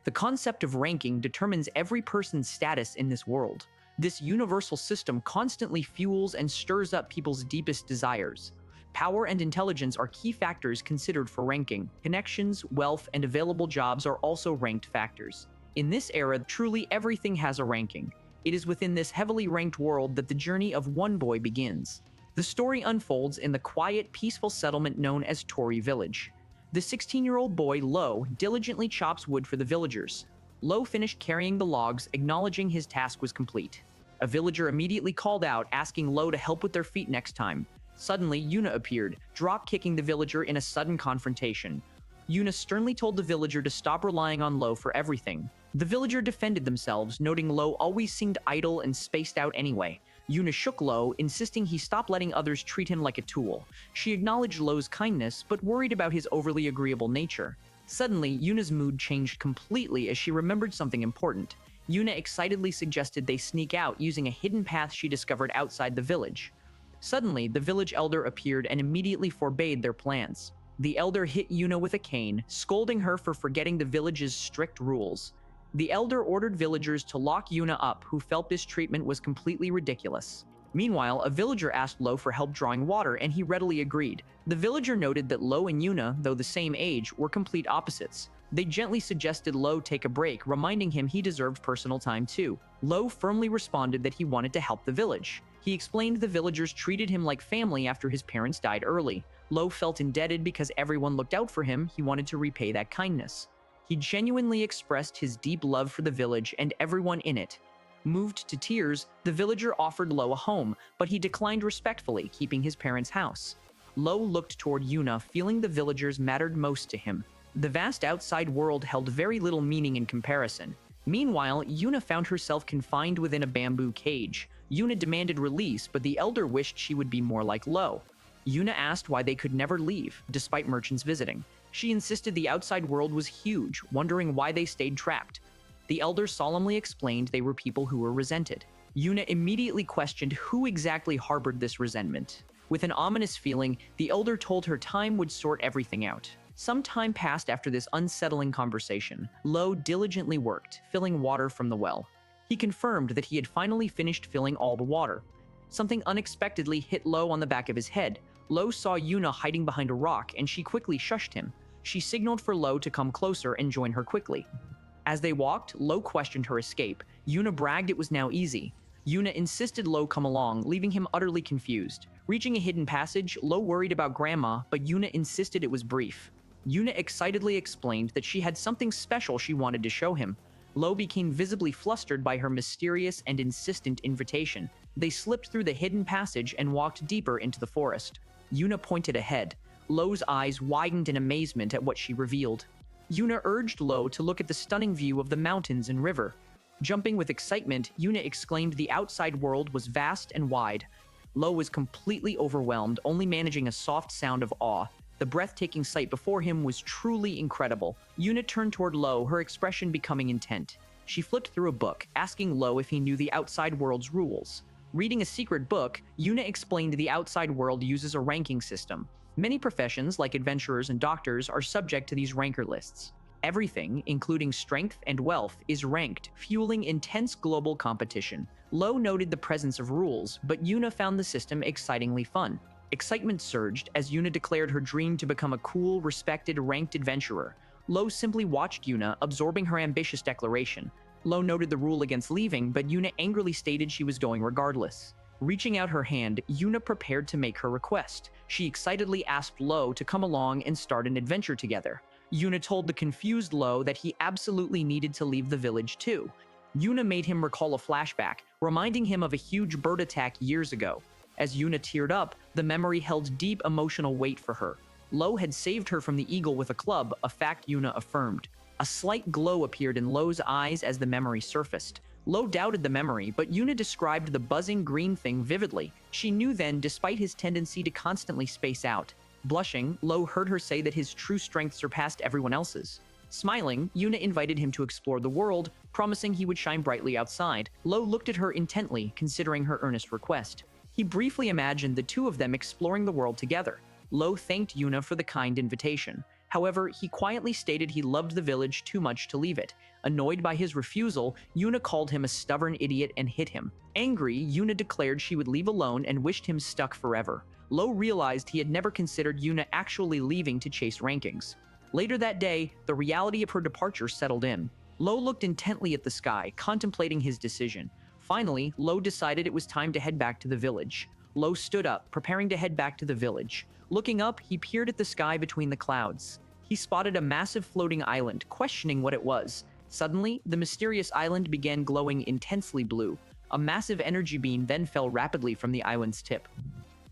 The concept of ranking determines every person's status in this world. This universal system constantly fuels and stirs up people's deepest desires. Power and intelligence are key factors considered for ranking. Connections, wealth, and available jobs are also ranked factors. In this era, truly everything has a ranking. It is within this heavily ranked world that the journey of one boy begins. The story unfolds in the quiet, peaceful settlement known as Tori Village. The 16-year-old boy, Lowe, diligently chops wood for the villagers. Lowe finished carrying the logs, acknowledging his task was complete. A villager immediately called out, asking Lowe to help with their feet next time. Suddenly, Yuna appeared, drop-kicking the villager in a sudden confrontation. Yuna sternly told the villager to stop relying on Lowe for everything. The villager defended themselves, noting Lowe always seemed idle and spaced out anyway. Yuna shook Lowe, insisting he stop letting others treat him like a tool. She acknowledged Lowe's kindness, but worried about his overly agreeable nature. Suddenly, Yuna's mood changed completely as she remembered something important. Yuna excitedly suggested they sneak out using a hidden path she discovered outside the village. Suddenly, the village elder appeared and immediately forbade their plans. The elder hit Yuna with a cane, scolding her for forgetting the village's strict rules. The elder ordered villagers to lock Yuna up, who felt this treatment was completely ridiculous. Meanwhile, a villager asked Lowe for help drawing water, and he readily agreed. The villager noted that Lowe and Yuna, though the same age, were complete opposites. They gently suggested Lowe take a break, reminding him he deserved personal time too. Lowe firmly responded that he wanted to help the village. He explained the villagers treated him like family after his parents died early. Lowe felt indebted because everyone looked out for him. He wanted to repay that kindness. He genuinely expressed his deep love for the village and everyone in it. Moved to tears, the villager offered Lowe a home, but he declined respectfully, keeping his parents' house. Lowe looked toward Yuna, feeling the villagers mattered most to him. The vast outside world held very little meaning in comparison. Meanwhile, Yuna found herself confined within a bamboo cage. Yuna demanded release, but the elder wished she would be more like Lowe. Yuna asked why they could never leave, despite merchants visiting. She insisted the outside world was huge, wondering why they stayed trapped. The elder solemnly explained they were people who were resented. Yuna immediately questioned who exactly harbored this resentment. With an ominous feeling, the elder told her time would sort everything out. Some time passed after this unsettling conversation. Lowe diligently worked, filling water from the well. He confirmed that he had finally finished filling all the water. Something unexpectedly hit Lowe on the back of his head. Lowe saw Yuna hiding behind a rock, and she quickly shushed him. She signaled for Lowe to come closer and join her quickly. As they walked, Lowe questioned her escape. Yuna bragged it was now easy. Yuna insisted Lowe come along, leaving him utterly confused. Reaching a hidden passage, Lowe worried about Grandma, but Yuna insisted it was brief. Yuna excitedly explained that she had something special she wanted to show him. Lowe became visibly flustered by her mysterious and insistent invitation. They slipped through the hidden passage and walked deeper into the forest. Yuna pointed ahead. Lowe's eyes widened in amazement at what she revealed. Yuna urged Lowe to look at the stunning view of the mountains and river. Jumping with excitement, Yuna exclaimed the outside world was vast and wide. Lowe was completely overwhelmed, only managing a soft sound of awe. The breathtaking sight before him was truly incredible. Yuna turned toward Lowe, her expression becoming intent. She flipped through a book, asking Lowe if he knew the outside world's rules. Reading a secret book, Yuna explained the outside world uses a ranking system. Many professions, like adventurers and doctors, are subject to these ranker lists. Everything, including strength and wealth, is ranked, fueling intense global competition. Lowe noted the presence of rules, but Yuna found the system excitingly fun. Excitement surged as Yuna declared her dream to become a cool, respected, ranked adventurer. Lowe simply watched Yuna, absorbing her ambitious declaration. Lowe noted the rule against leaving, but Yuna angrily stated she was going regardless. Reaching out her hand, Yuna prepared to make her request. She excitedly asked Lowe to come along and start an adventure together. Yuna told the confused Lowe that he absolutely needed to leave the village too. Yuna made him recall a flashback, reminding him of a huge bird attack years ago. As Yuna teared up, the memory held deep emotional weight for her. Lowe had saved her from the eagle with a club, a fact Yuna affirmed. A slight glow appeared in Lowe's eyes as the memory surfaced. Lowe doubted the memory, but Yuna described the buzzing green thing vividly. She knew then, despite his tendency to constantly space out. Blushing, Lowe heard her say that his true strength surpassed everyone else's. Smiling, Yuna invited him to explore the world, promising he would shine brightly outside. Lowe looked at her intently, considering her earnest request. He briefly imagined the two of them exploring the world together. Lowe thanked Yuna for the kind invitation. However, he quietly stated he loved the village too much to leave it. Annoyed by his refusal, Yuna called him a stubborn idiot and hit him. Angry, Yuna declared she would leave alone and wished him stuck forever. Lowe realized he had never considered Yuna actually leaving to chase rankings. Later that day, the reality of her departure settled in. Lowe looked intently at the sky, contemplating his decision. Finally, Lowe decided it was time to head back to the village. Lowe stood up, preparing to head back to the village. Looking up, he peered at the sky between the clouds. He spotted a massive floating island, questioning what it was. Suddenly, the mysterious island began glowing intensely blue. A massive energy beam then fell rapidly from the island's tip.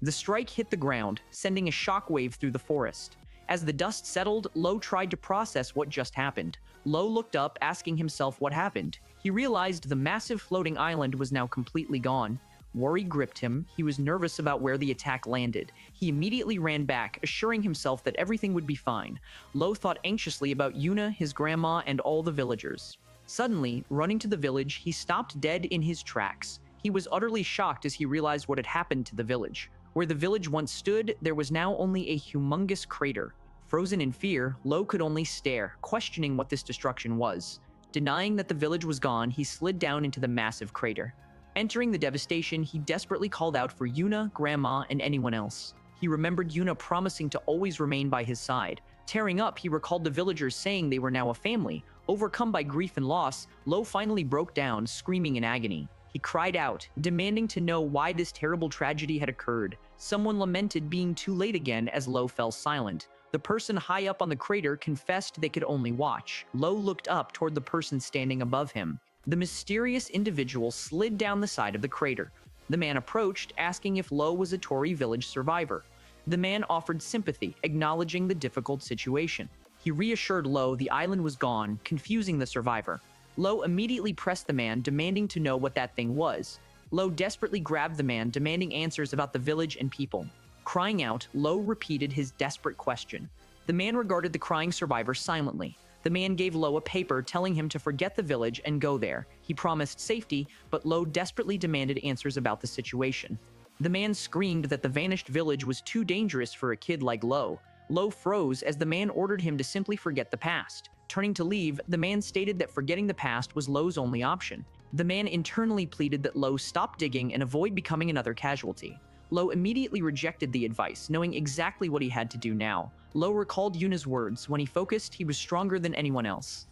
The strike hit the ground, sending a shockwave through the forest. As the dust settled, Lowe tried to process what just happened. Lowe looked up, asking himself what happened. He realized the massive floating island was now completely gone. Worry gripped him. He was nervous about where the attack landed. He immediately ran back, assuring himself that everything would be fine. Lowe thought anxiously about Yuna, his grandma, and all the villagers. Suddenly, running to the village, he stopped dead in his tracks. He was utterly shocked as he realized what had happened to the village. Where the village once stood, there was now only a humongous crater. Frozen in fear, Lowe could only stare, questioning what this destruction was. Denying that the village was gone, he slid down into the massive crater. Entering the devastation, he desperately called out for Yuna, Grandma, and anyone else. He remembered Yuna promising to always remain by his side. Tearing up, he recalled the villagers saying they were now a family. Overcome by grief and loss, Lowe finally broke down, screaming in agony. He cried out, demanding to know why this terrible tragedy had occurred. Someone lamented being too late again as Lowe fell silent. The person high up on the crater confessed they could only watch. Lowe looked up toward the person standing above him. The mysterious individual slid down the side of the crater. The man approached, asking if Lowe was a Tori Village survivor. The man offered sympathy, acknowledging the difficult situation. He reassured Lowe the island was gone, confusing the survivor. Lowe immediately pressed the man, demanding to know what that thing was. Lowe desperately grabbed the man, demanding answers about the village and people. Crying out, Lowe repeated his desperate question. The man regarded the crying survivor silently. The man gave Lowe a paper telling him to forget the village and go there. He promised safety, but Lowe desperately demanded answers about the situation. The man screamed that the vanished village was too dangerous for a kid like Lowe. Lowe froze as the man ordered him to simply forget the past. Turning to leave, the man stated that forgetting the past was Lowe's only option. The man internally pleaded that Lowe stop digging and avoid becoming another casualty. Lowe immediately rejected the advice, knowing exactly what he had to do now. Lowe recalled Yuna's words. When he focused, he was stronger than anyone else.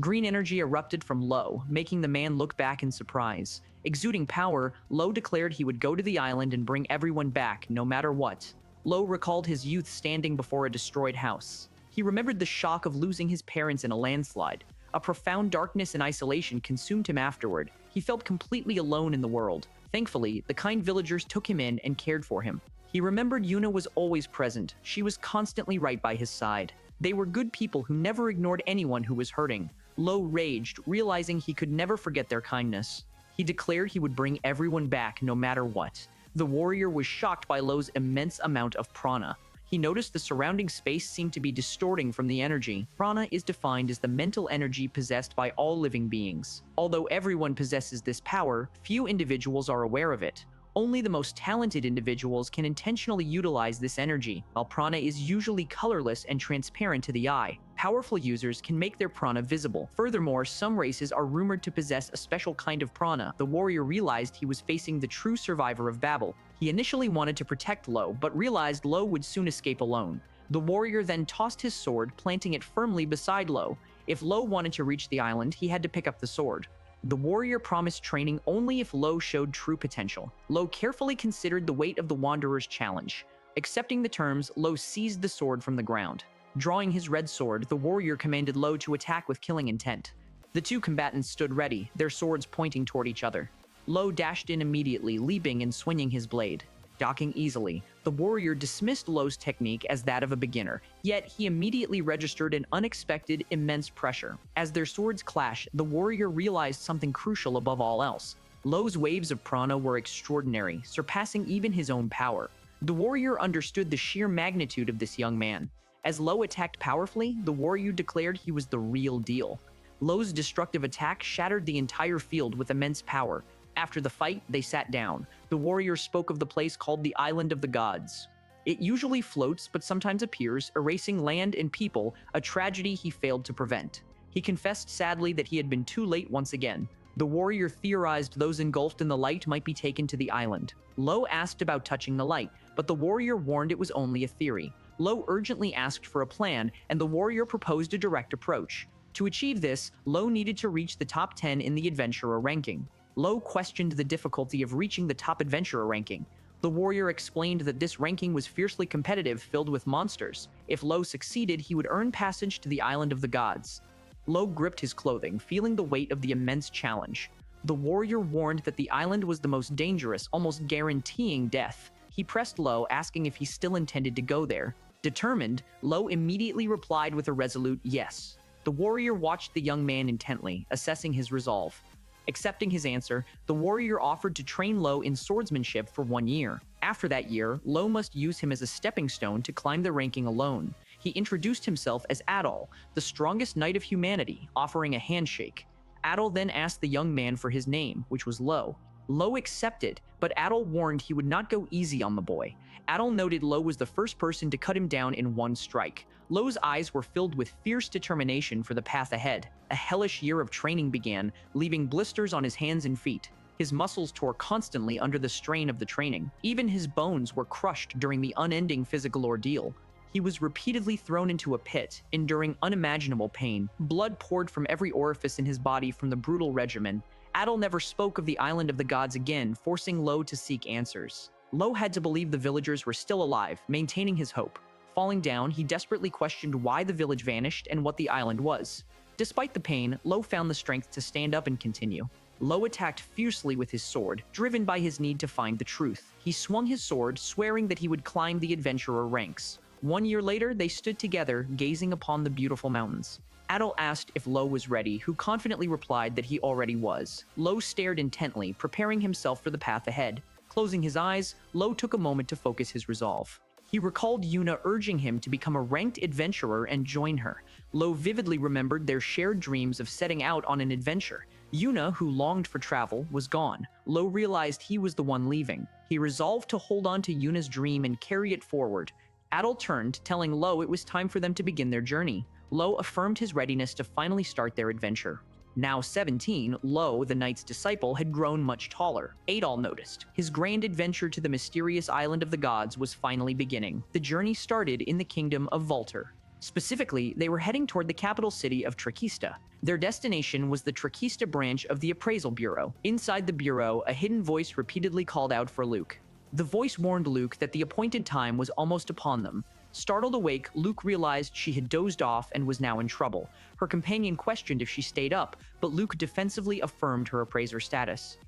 Green energy erupted from Lowe, making the man look back in surprise. Exuding power, Lowe declared he would go to the island and bring everyone back, no matter what. Lowe recalled his youth standing before a destroyed house. He remembered the shock of losing his parents in a landslide. A profound darkness and isolation consumed him afterward. He felt completely alone in the world. Thankfully, the kind villagers took him in and cared for him. He remembered Yuna was always present. She was constantly right by his side. They were good people who never ignored anyone who was hurting. Lowe raged, realizing he could never forget their kindness. He declared he would bring everyone back no matter what. The warrior was shocked by Lowe's immense amount of prana. He noticed the surrounding space seemed to be distorting from the energy. Prana is defined as the mental energy possessed by all living beings. Although everyone possesses this power, few individuals are aware of it. Only the most talented individuals can intentionally utilize this energy, while prana is usually colorless and transparent to the eye. Powerful users can make their prana visible. Furthermore, some races are rumored to possess a special kind of prana. The warrior realized he was facing the true survivor of Babel. He initially wanted to protect Lowe, but realized Lowe would soon escape alone. The warrior then tossed his sword, planting it firmly beside Lowe. If Lowe wanted to reach the island, he had to pick up the sword. The warrior promised training only if Lowe showed true potential. Lowe carefully considered the weight of the wanderer's challenge. Accepting the terms, Lowe seized the sword from the ground. Drawing his red sword, the warrior commanded Lowe to attack with killing intent. The two combatants stood ready, their swords pointing toward each other. Lowe dashed in immediately, leaping and swinging his blade. Docking easily, the warrior dismissed Lowe's technique as that of a beginner, yet he immediately registered an unexpected, immense pressure. As their swords clashed, the warrior realized something crucial above all else. Lowe's waves of prana were extraordinary, surpassing even his own power. The warrior understood the sheer magnitude of this young man. As Lowe attacked powerfully, the warrior declared he was the real deal. Lowe's destructive attack shattered the entire field with immense power. After the fight, they sat down. The warrior spoke of the place called the Island of the Gods. It usually floats but sometimes appears, erasing land and people, a tragedy he failed to prevent. He confessed sadly that he had been too late once again. The warrior theorized those engulfed in the light might be taken to the island. Lowe asked about touching the light, but the warrior warned it was only a theory. Lowe urgently asked for a plan, and the warrior proposed a direct approach. To achieve this, Lowe needed to reach the top 10 in the adventurer ranking. Lowe questioned the difficulty of reaching the top adventurer ranking. The warrior explained that this ranking was fiercely competitive, filled with monsters. If Lowe succeeded, he would earn passage to the island of the gods. Lowe gripped his clothing, feeling the weight of the immense challenge. The warrior warned that the island was the most dangerous, almost guaranteeing death. He pressed Lowe, asking if he still intended to go there. Determined, Lowe immediately replied with a resolute yes. The warrior watched the young man intently, assessing his resolve. Accepting his answer, the warrior offered to train Lowe in swordsmanship for 1 year. After that year, Lowe must use him as a stepping stone to climb the ranking alone. He introduced himself as Adol, the strongest knight of humanity, offering a handshake. Adol then asked the young man for his name, which was Lowe. Lowe accepted, but Adol warned he would not go easy on the boy. Adol noted Lowe was the first person to cut him down in one strike. Lowe's eyes were filled with fierce determination for the path ahead. A hellish year of training began, leaving blisters on his hands and feet. His muscles tore constantly under the strain of the training. Even his bones were crushed during the unending physical ordeal. He was repeatedly thrown into a pit, enduring unimaginable pain. Blood poured from every orifice in his body from the brutal regimen. Adol never spoke of the island of the gods again, forcing Lowe to seek answers. Lowe had to believe the villagers were still alive, maintaining his hope. Falling down, he desperately questioned why the village vanished and what the island was. Despite the pain, Lowe found the strength to stand up and continue. Lowe attacked fiercely with his sword, driven by his need to find the truth. He swung his sword, swearing that he would climb the adventurer ranks. 1 year later, they stood together, gazing upon the beautiful mountains. Adol asked if Lowe was ready, who confidently replied that he already was. Lowe stared intently, preparing himself for the path ahead. Closing his eyes, Lowe took a moment to focus his resolve. He recalled Yuna urging him to become a ranked adventurer and join her. Lowe vividly remembered their shared dreams of setting out on an adventure. Yuna, who longed for travel, was gone. Lowe realized he was the one leaving. He resolved to hold on to Yuna's dream and carry it forward. Adol turned, telling Lowe it was time for them to begin their journey. Lowe affirmed his readiness to finally start their adventure. Now 17, Lowe, the knight's disciple, had grown much taller. Adol noticed. His grand adventure to the mysterious island of the gods was finally beginning. The journey started in the kingdom of Volter. Specifically, they were heading toward the capital city of Trakista. Their destination was the Trakista branch of the Appraisal Bureau. Inside the bureau, a hidden voice repeatedly called out for Luke. The voice warned Luke that the appointed time was almost upon them. Startled awake, Luke realized she had dozed off and was now in trouble. Her companion questioned if she stayed up, but Luke defensively affirmed her appraiser status.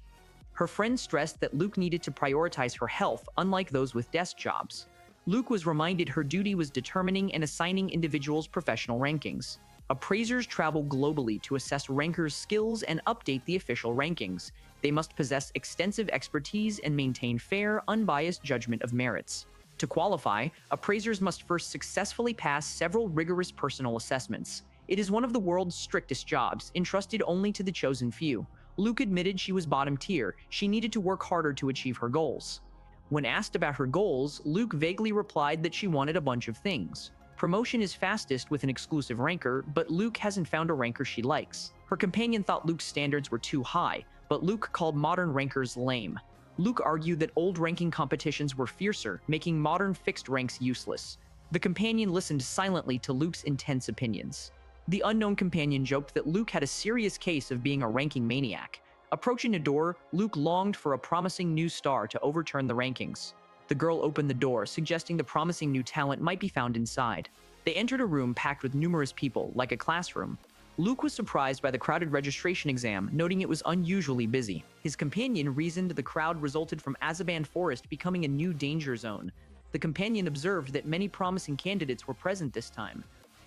Her friend stressed that Luke needed to prioritize her health, unlike those with desk jobs. Luke was reminded her duty was determining and assigning individuals professional rankings. Appraisers travel globally to assess rankers' skills and update the official rankings. They must possess extensive expertise and maintain fair, unbiased judgment of merits. To qualify, appraisers must first successfully pass several rigorous personal assessments. It is one of the world's strictest jobs, entrusted only to the chosen few. Luke admitted she was bottom tier. She needed to work harder to achieve her goals. When asked about her goals, Luke vaguely replied that she wanted a bunch of things. Promotion is fastest with an exclusive ranker, but Luke hasn't found a ranker she likes. Her companion thought Luke's standards were too high, but Luke called modern rankers lame. Luke argued that old ranking competitions were fiercer, making modern fixed ranks useless. The companion listened silently to Luke's intense opinions. The unknown companion joked that Luke had a serious case of being a ranking maniac. Approaching a door, Luke longed for a promising new star to overturn the rankings. The girl opened the door, suggesting the promising new talent might be found inside. They entered a room packed with numerous people, like a classroom. Luke was surprised by the crowded registration exam, noting it was unusually busy. His companion reasoned the crowd resulted from Azaban Forest becoming a new danger zone. The companion observed that many promising candidates were present this time.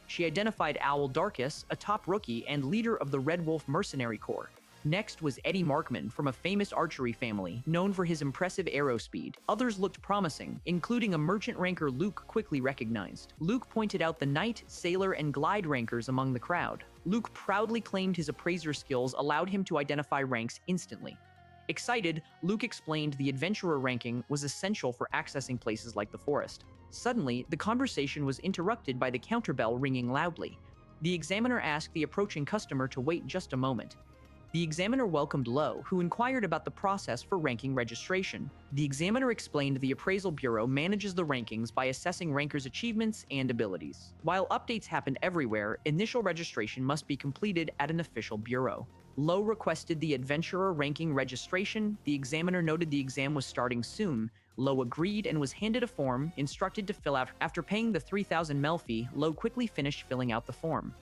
She identified Owl Darkus, a top rookie and leader of the Red Wolf Mercenary Corps. Next was Eddie Markman from a famous archery family, known for his impressive arrow speed. Others looked promising, including a merchant ranker Luke quickly recognized. Luke pointed out the knight, sailor, and glide rankers among the crowd. Luke proudly claimed his appraiser skills allowed him to identify ranks instantly. Excited, Luke explained the adventurer ranking was essential for accessing places like the forest. Suddenly, the conversation was interrupted by the counterbell ringing loudly. The examiner asked the approaching customer to wait just a moment. The examiner welcomed Lowe, who inquired about the process for ranking registration. The examiner explained the Appraisal Bureau manages the rankings by assessing rankers' achievements and abilities. While updates happen everywhere, initial registration must be completed at an official bureau. Lowe requested the adventurer ranking registration. The examiner noted the exam was starting soon. Lowe agreed and was handed a form, instructed to fill out. After paying the 3,000 mel fee, Lowe quickly finished filling out the form.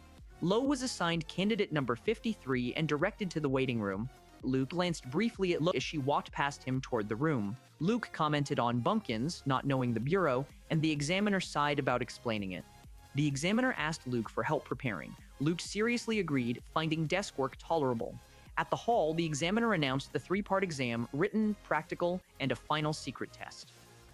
Lowe was assigned candidate number 53 and directed to the waiting room. Luke glanced briefly at Lowe as she walked past him toward the room. Luke commented on bumpkins, not knowing the bureau, and the examiner sighed about explaining it. The examiner asked Luke for help preparing. Luke seriously agreed, finding desk work tolerable. At the hall, the examiner announced the three-part exam, written, practical, and a final secret test.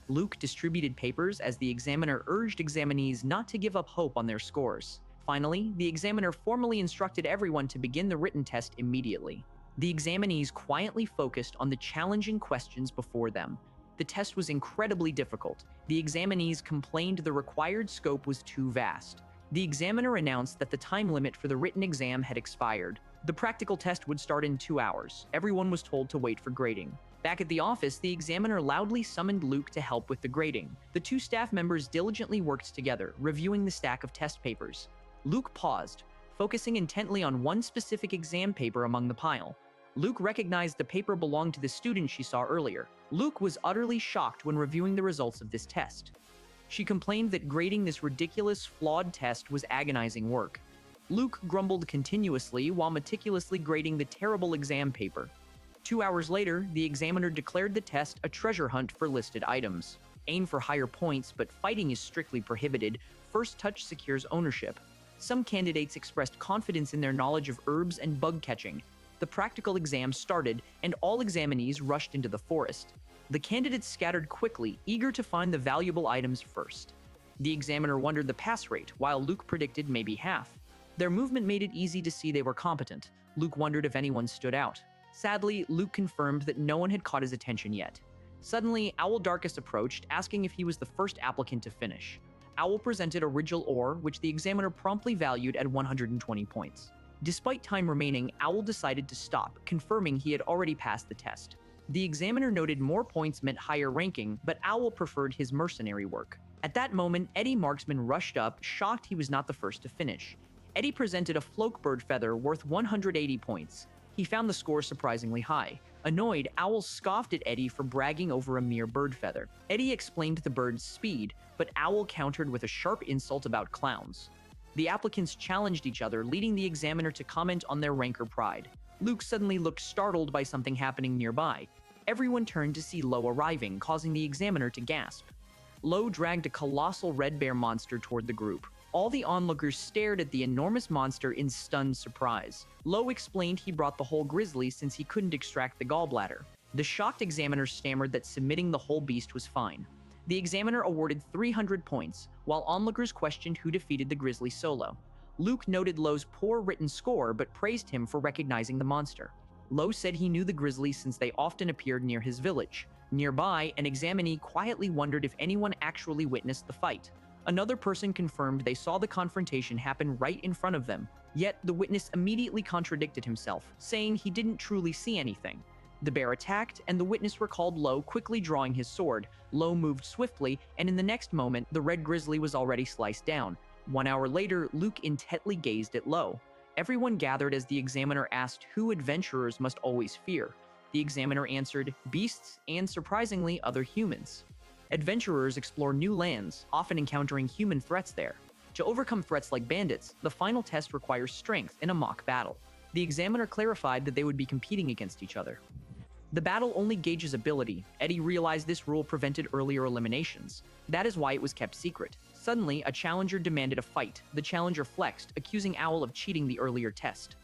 Luke distributed papers as the examiner urged examinees not to give up hope on their scores. Finally, the examiner formally instructed everyone to begin the written test immediately. The examinees quietly focused on the challenging questions before them. The test was incredibly difficult. The examinees complained the required scope was too vast. The examiner announced that the time limit for the written exam had expired. The practical test would start in 2 hours. Everyone was told to wait for grading. Back at the office, the examiner loudly summoned Luke to help with the grading. The two staff members diligently worked together, reviewing the stack of test papers. Luke paused, focusing intently on one specific exam paper among the pile. Luke recognized the paper belonged to the student she saw earlier. Luke was utterly shocked when reviewing the results of this test. She complained that grading this ridiculous, flawed test was agonizing work. Luke grumbled continuously while meticulously grading the terrible exam paper. 2 hours later, the examiner declared the test a treasure hunt for listed items. Aim for higher points, but fighting is strictly prohibited. First touch secures ownership. Some candidates expressed confidence in their knowledge of herbs and bug catching. The practical exam started, and all examinees rushed into the forest. The candidates scattered quickly, eager to find the valuable items first. The examiner wondered the pass rate, while Luke predicted maybe half. Their movement made it easy to see they were competent. Luke wondered if anyone stood out. Sadly, Luke confirmed that no one had caught his attention yet. Suddenly, Owl Darkus approached, asking if he was the first applicant to finish. Owl presented a Rigil ore, which the examiner promptly valued at 120 points. Despite time remaining, Owl decided to stop, confirming he had already passed the test. The examiner noted more points meant higher ranking, but Owl preferred his mercenary work. At that moment, Eddie Marksman rushed up, shocked he was not the first to finish. Eddie presented a Floakbird feather worth 180 points. He found the score surprisingly high. Annoyed, Owl scoffed at Eddie for bragging over a mere bird feather. Eddie explained the bird's speed, but Owl countered with a sharp insult about clowns. The applicants challenged each other, leading the examiner to comment on their ranker pride. Luke suddenly looked startled by something happening nearby. Everyone turned to see Lowe arriving, causing the examiner to gasp. Lowe dragged a colossal red bear monster toward the group. All the onlookers stared at the enormous monster in stunned surprise. Lowe explained he brought the whole grizzly since he couldn't extract the gallbladder. The shocked examiner stammered that submitting the whole beast was fine. The examiner awarded 300 points, while onlookers questioned who defeated the grizzly solo. Luke noted Lowe's poor written score but praised him for recognizing the monster. Lowe said he knew the grizzly since they often appeared near his village. Nearby, an examinee quietly wondered if anyone actually witnessed the fight. Another person confirmed they saw the confrontation happen right in front of them, yet the witness immediately contradicted himself, saying he didn't truly see anything. The bear attacked, and the witness recalled Lowe quickly drawing his sword. Lowe moved swiftly, and in the next moment, the red grizzly was already sliced down. 1 hour later, Luke intently gazed at Lowe. Everyone gathered as the examiner asked who adventurers must always fear. The examiner answered, beasts and, surprisingly, other humans. Adventurers explore new lands, often encountering human threats there. To overcome threats like bandits, the final test requires strength in a mock battle. The examiner clarified that they would be competing against each other. The battle only gauges ability. Eddie realized this rule prevented earlier eliminations. That is why it was kept secret. Suddenly, a challenger demanded a fight. The challenger flexed, accusing Owl of cheating the earlier test.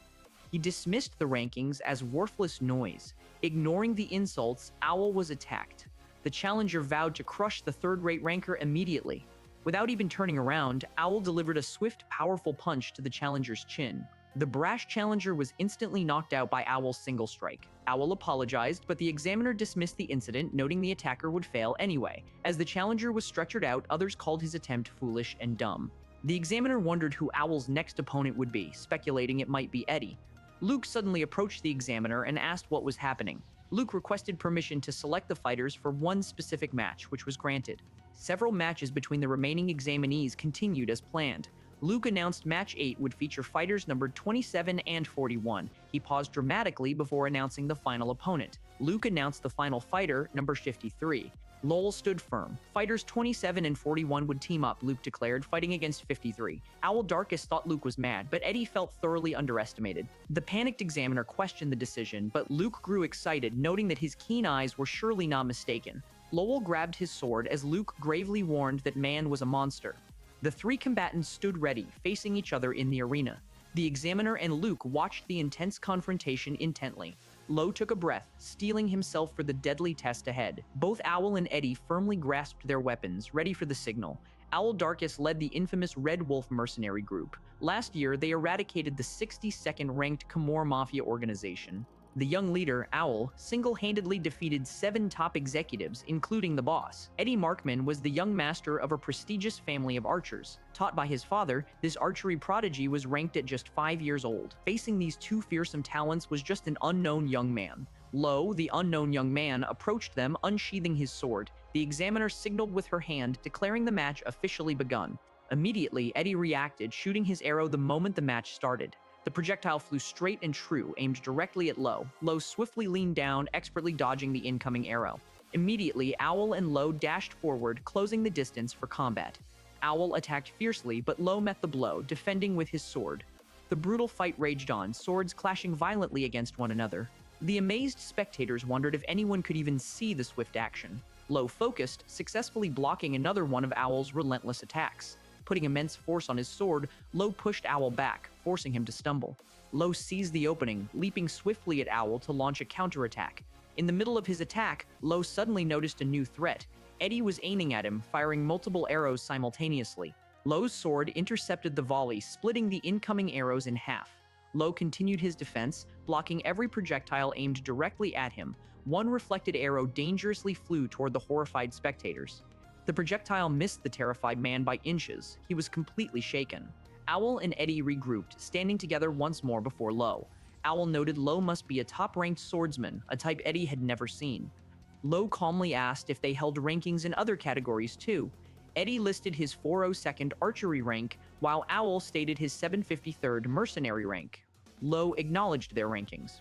He dismissed the rankings as worthless noise. Ignoring the insults, Owl was attacked. The challenger vowed to crush the third-rate ranker immediately. Without even turning around, Owl delivered a swift, powerful punch to the challenger's chin. The brash challenger was instantly knocked out by Owl's single strike. Owl apologized, but the examiner dismissed the incident, noting the attacker would fail anyway. As the challenger was stretchered out, others called his attempt foolish and dumb. The examiner wondered who Owl's next opponent would be, speculating it might be Eddie. Luke suddenly approached the examiner and asked what was happening. Luke requested permission to select the fighters for one specific match, which was granted. Several matches between the remaining examinees continued as planned. Luke announced match 8 would feature fighters numbered 27 and 41. He paused dramatically before announcing the final opponent. Luke announced the final fighter, number 53. Lowe stood firm. Fighters 27 and 41 would team up, Luke declared, fighting against 53. Owl Darkus thought Luke was mad, but Eddie felt thoroughly underestimated. The panicked examiner questioned the decision, but Luke grew excited, noting that his keen eyes were surely not mistaken. Lowell grabbed his sword as Luke gravely warned that man was a monster. The three combatants stood ready, facing each other in the arena. The examiner and Luke watched the intense confrontation intently. Lowe took a breath, steeling himself for the deadly test ahead. Both Owl and Eddie firmly grasped their weapons, ready for the signal. Owl Darkus led the infamous Red Wolf mercenary group. Last year, they eradicated the 62nd ranked Khmer Mafia organization. The young leader, Owl, single-handedly defeated 7 top executives, including the boss. Eddie Markman was the young master of a prestigious family of archers. Taught by his father, this archery prodigy was ranked at just 5 years old. Facing these two fearsome talents was just an unknown young man. Lowe, the unknown young man, approached them, unsheathing his sword. The examiner signaled with her hand, declaring the match officially begun. Immediately, Eddie reacted, shooting his arrow the moment the match started. The projectile flew straight and true, aimed directly at Lowe. Lowe swiftly leaned down, expertly dodging the incoming arrow. Immediately, Owl and Lowe dashed forward, closing the distance for combat. Owl attacked fiercely, but Lowe met the blow, defending with his sword. The brutal fight raged on, swords clashing violently against one another. The amazed spectators wondered if anyone could even see the swift action. Lowe focused, successfully blocking another one of Owl's relentless attacks. Putting immense force on his sword, Lowe pushed Owl back, forcing him to stumble. Lowe seized the opening, leaping swiftly at Owl to launch a counterattack. In the middle of his attack, Lowe suddenly noticed a new threat. Eddie was aiming at him, firing multiple arrows simultaneously. Lowe's sword intercepted the volley, splitting the incoming arrows in half. Lowe continued his defense, blocking every projectile aimed directly at him. One reflected arrow dangerously flew toward the horrified spectators. The projectile missed the terrified man by inches. He was completely shaken. Owl and Eddie regrouped, standing together once more before Lowe. Owl noted Lowe must be a top-ranked swordsman, a type Eddie had never seen. Lowe calmly asked if they held rankings in other categories too. Eddie listed his 402nd archery rank, while Owl stated his 753rd mercenary rank. Lowe acknowledged their rankings.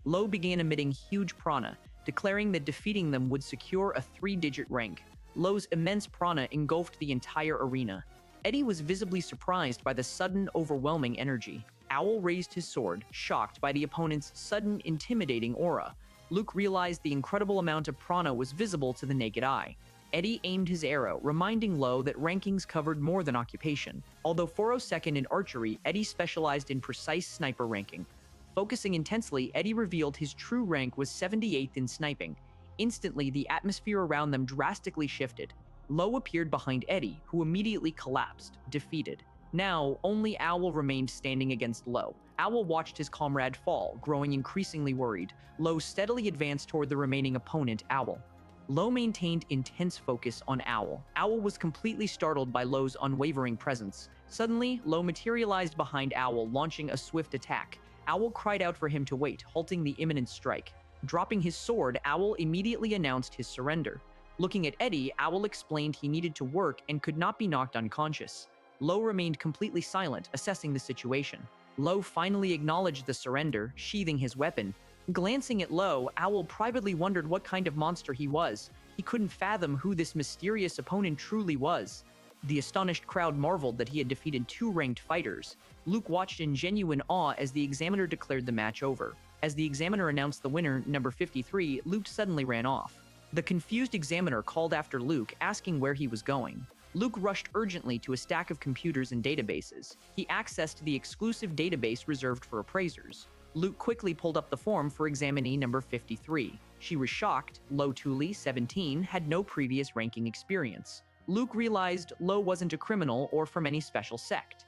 Lowe began emitting huge prana, declaring that defeating them would secure a 3-digit rank. Lowe's immense prana engulfed the entire arena. Eddie was visibly surprised by the sudden, overwhelming energy. Owl raised his sword, shocked by the opponent's sudden, intimidating aura. Luke realized the incredible amount of prana was visible to the naked eye. Eddie aimed his arrow, reminding Lowe that rankings covered more than occupation. Although 402nd in archery, Eddie specialized in precise sniper ranking. Focusing intensely, Eddie revealed his true rank was 78th in sniping. Instantly, the atmosphere around them drastically shifted. Lowe appeared behind Eddie, who immediately collapsed, defeated. Now, only Owl remained standing against Lowe. Owl watched his comrade fall, growing increasingly worried. Lowe steadily advanced toward the remaining opponent, Owl. Lowe maintained intense focus on Owl. Owl was completely startled by Lowe's unwavering presence. Suddenly, Lowe materialized behind Owl, launching a swift attack. Owl cried out for him to wait, halting the imminent strike. Dropping his sword, Owl immediately announced his surrender. Looking at Eddie, Owl explained he needed to work and could not be knocked unconscious. Lowe remained completely silent, assessing the situation. Lowe finally acknowledged the surrender, sheathing his weapon. Glancing at Lowe, Owl privately wondered what kind of monster he was. He couldn't fathom who this mysterious opponent truly was. The astonished crowd marveled that he had defeated 2 ranked fighters. Luke watched in genuine awe as the examiner declared the match over. As the examiner announced the winner, number 53, Luke suddenly ran off. The confused examiner called after Luke, asking where he was going. Luke rushed urgently to a stack of computers and databases. He accessed the exclusive database reserved for appraisers. Luke quickly pulled up the form for examinee number 53. She was shocked. Lowe Thule, 17, had no previous ranking experience. Luke realized Lowe wasn't a criminal or from any special sect.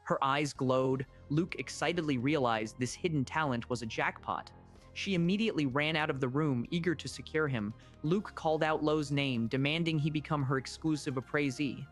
Her eyes glowed. Luke excitedly realized this hidden talent was a jackpot. She immediately ran out of the room, eager to secure him. Luke called out Lowe's name, demanding he become her exclusive appraisee.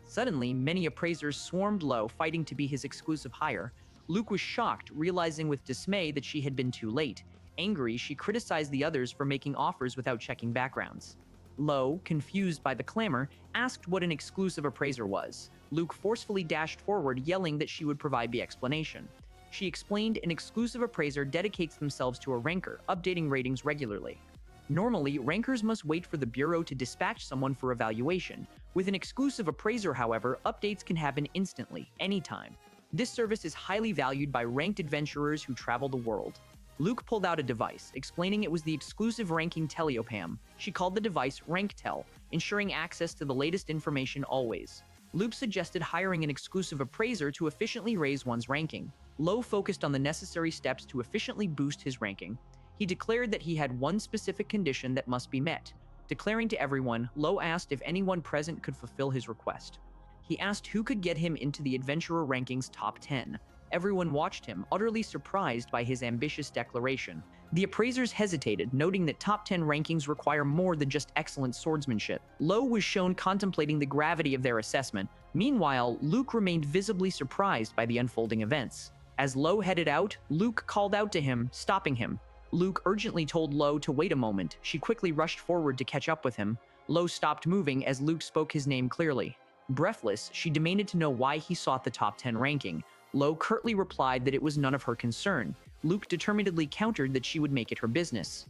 Suddenly, many appraisers swarmed Lowe, fighting to be his exclusive hire. Luke was shocked, realizing with dismay that she had been too late. Angry, she criticized the others for making offers without checking backgrounds. Lowe, confused by the clamor, asked what an exclusive appraiser was. Luke forcefully dashed forward, yelling that she would provide the explanation. She explained an exclusive appraiser dedicates themselves to a ranker, updating ratings regularly. Normally, rankers must wait for the Bureau to dispatch someone for evaluation. With an exclusive appraiser, however, updates can happen instantly, anytime. This service is highly valued by ranked adventurers who travel the world. Luke pulled out a device, explaining it was the exclusive ranking teleopam. She called the device RankTel, ensuring access to the latest information always. Luke suggested hiring an exclusive appraiser to efficiently raise one's ranking. Lowe focused on the necessary steps to efficiently boost his ranking. He declared that he had one specific condition that must be met. Declaring to everyone, Lowe asked if anyone present could fulfill his request. He asked who could get him into the Adventurer Ranking's top 10. Everyone watched him, utterly surprised by his ambitious declaration. The appraisers hesitated, noting that top 10 rankings require more than just excellent swordsmanship. Lowe was shown contemplating the gravity of their assessment. Meanwhile, Luke remained visibly surprised by the unfolding events. As Lowe headed out, Luke called out to him, stopping him. Luke urgently told Lowe to wait a moment. She quickly rushed forward to catch up with him. Lowe stopped moving as Luke spoke his name clearly. Breathless, she demanded to know why he sought the top 10 ranking. Lowe curtly replied that it was none of her concern. Luke determinedly countered that she would make it her business.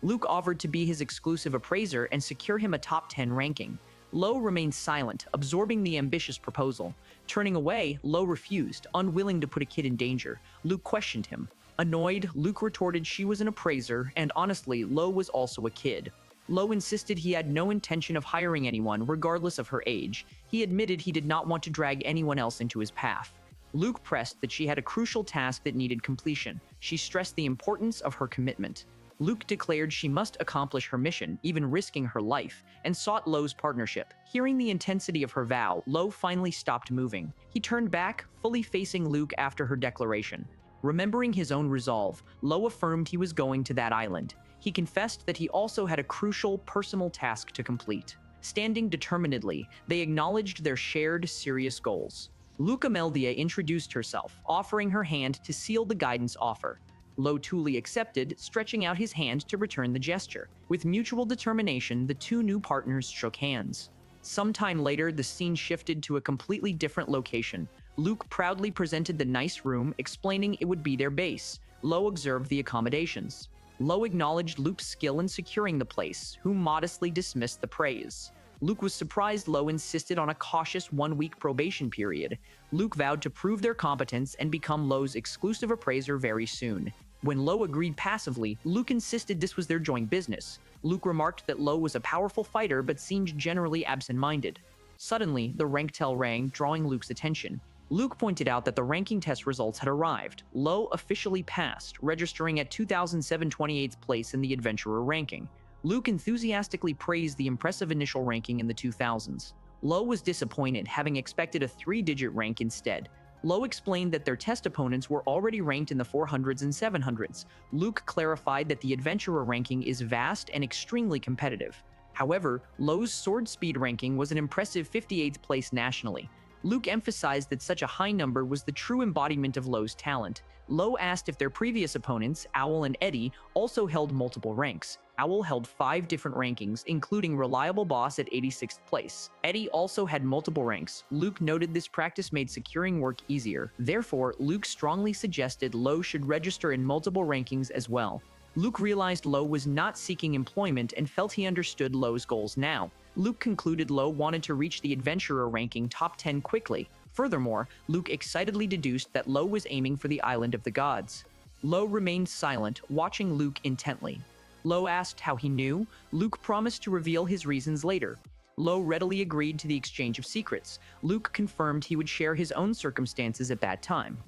Luke offered to be his exclusive appraiser and secure him a top 10 ranking. Lowe remained silent, absorbing the ambitious proposal. Turning away, Lowe refused, unwilling to put a kid in danger. Luke questioned him. Annoyed, Luke retorted she was an appraiser, and honestly, Lowe was also a kid. Lowe insisted he had no intention of hiring anyone, regardless of her age. He admitted he did not want to drag anyone else into his path. Luke pressed that she had a crucial task that needed completion. She stressed the importance of her commitment. Luke declared she must accomplish her mission, even risking her life, and sought Lowe's partnership. Hearing the intensity of her vow, Lowe finally stopped moving. He turned back, fully facing Luke after her declaration. Remembering his own resolve, Lowe affirmed he was going to that island. He confessed that he also had a crucial personal task to complete. Standing determinedly, they acknowledged their shared, serious goals. Luke Ameldia introduced herself, offering her hand to seal the guidance offer. Lowe Tully accepted, stretching out his hand to return the gesture. With mutual determination, the two new partners shook hands. Sometime later, the scene shifted to a completely different location. Luke proudly presented the nice room, explaining it would be their base. Lowe observed the accommodations. Lowe acknowledged Luke's skill in securing the place, who modestly dismissed the praise. Luke was surprised Lowe insisted on a cautious one-week probation period. Luke vowed to prove their competence and become Lowe's exclusive appraiser very soon. When Lowe agreed passively, Luke insisted this was their joint business. Luke remarked that Lowe was a powerful fighter but seemed generally absent-minded. Suddenly, the RankTel rang, drawing Luke's attention. Luke pointed out that the ranking test results had arrived. Lowe officially passed, registering at 2028th place in the Adventurer ranking. Luke enthusiastically praised the impressive initial ranking in the 2000s. Lowe was disappointed, having expected a 3-digit rank instead. Lowe explained that their test opponents were already ranked in the 400s and 700s. Luke clarified that the Adventurer ranking is vast and extremely competitive. However, Lowe's sword speed ranking was an impressive 58th place nationally. Luke emphasized that such a high number was the true embodiment of Lowe's talent. Lowe asked if their previous opponents, Owl and Eddie, also held multiple ranks. Owl held 5 different rankings, including Reliable Boss at 86th place. Eddie also had multiple ranks. Luke noted this practice made securing work easier. Therefore, Luke strongly suggested Lowe should register in multiple rankings as well. Luke realized Lowe was not seeking employment and felt he understood Lowe's goals now. Luke concluded Lowe wanted to reach the Adventurer ranking top 10 quickly. Furthermore, Luke excitedly deduced that Lowe was aiming for the Island of the Gods. Lowe remained silent, watching Luke intently. Lowe asked how he knew. Luke promised to reveal his reasons later. Lowe readily agreed to the exchange of secrets. Luke confirmed he would share his own circumstances at that time.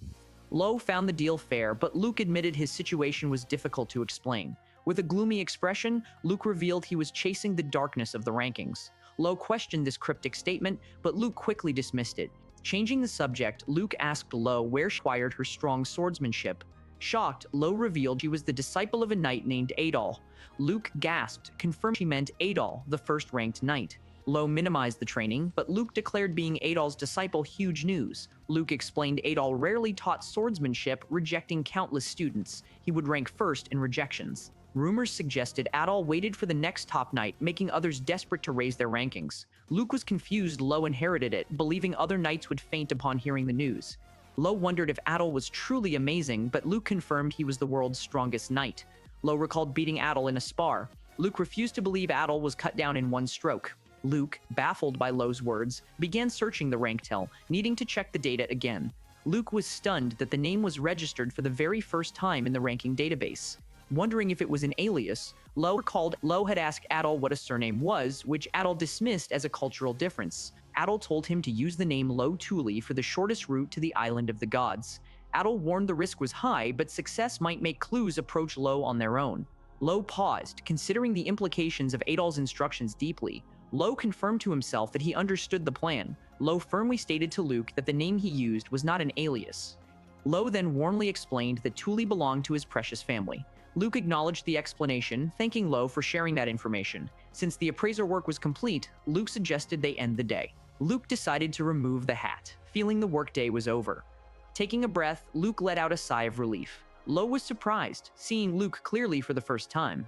Lowe found the deal fair, but Luke admitted his situation was difficult to explain. With a gloomy expression, Luke revealed he was chasing the darkness of the rankings. Lowe questioned this cryptic statement, but Luke quickly dismissed it. Changing the subject, Luke asked Lowe where she acquired her strong swordsmanship. Shocked, Lowe revealed she was the disciple of a knight named Adol. Luke gasped, confirmed she meant Adol, the first-ranked knight. Lowe minimized the training, but Luke declared being Adol's disciple huge news. Luke explained Adol rarely taught swordsmanship, rejecting countless students. He would rank first in rejections. Rumors suggested Adol waited for the next top knight, making others desperate to raise their rankings. Luke was confused Lowe inherited it, believing other knights would faint upon hearing the news. Lowe wondered if Adol was truly amazing, but Luke confirmed he was the world's strongest knight. Lowe recalled beating Adol in a spar. Luke refused to believe Adol was cut down in one stroke. Luke, baffled by Lowe's words, began searching the rank tell, needing to check the data again. Luke was stunned that the name was registered for the very first time in the ranking database. Wondering if it was an alias, Lowe recalled Lowe had asked Adol what a surname was, which Adol dismissed as a cultural difference. Adol told him to use the name Lowe Tuli for the shortest route to the Island of the Gods. Adol warned the risk was high, but success might make clues approach Lowe on their own. Lowe paused, considering the implications of Adol's instructions deeply. Lowe confirmed to himself that he understood the plan. Lowe firmly stated to Luke that the name he used was not an alias. Lowe then warmly explained that Tuli belonged to his precious family. Luke acknowledged the explanation, thanking Lowe for sharing that information. Since the appraiser work was complete, Luke suggested they end the day. Luke decided to remove the hat, feeling the workday was over. Taking a breath, Luke let out a sigh of relief. Lowe was surprised, seeing Luke clearly for the first time.